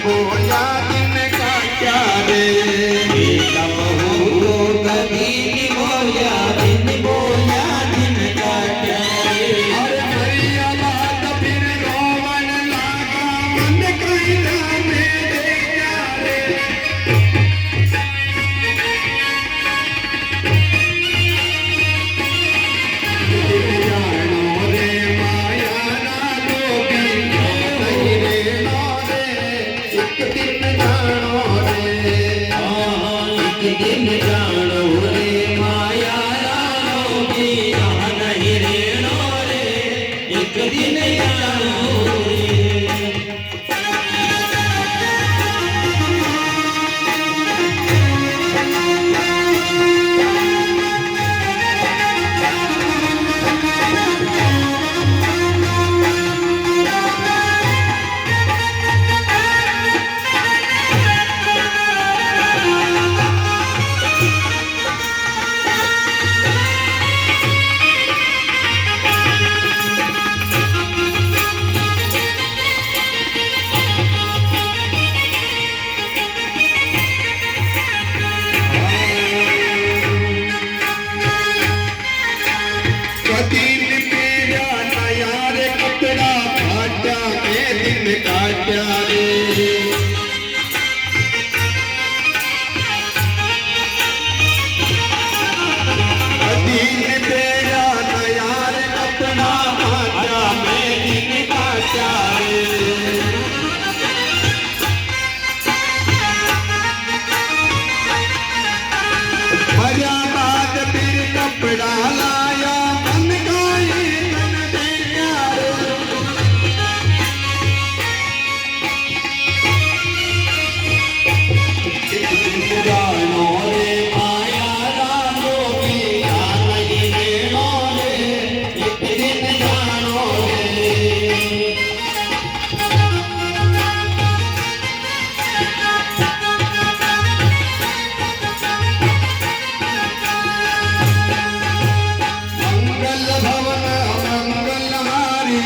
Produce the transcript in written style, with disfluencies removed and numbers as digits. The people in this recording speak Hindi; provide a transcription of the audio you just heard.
बोया दिन काट्या रे कब हो कभी बोया दिन काट्या रे अरे मरिया बात फिर रोवन लागा मन कहीं में देखा रे दिन जानो रे माया रानो की नहीं रेणो रे एक दिन जानो रे काट्या रे दिन तेरा नया रे कपड़ा काट्या मैं दिन काट्या रे भजा बाद फिर कपड़ा लाया मन गाई मन देखा जानो रे माया रानो की नहीं रेणो रे एक दिन जानो रे मंगल भवन मंगल हारी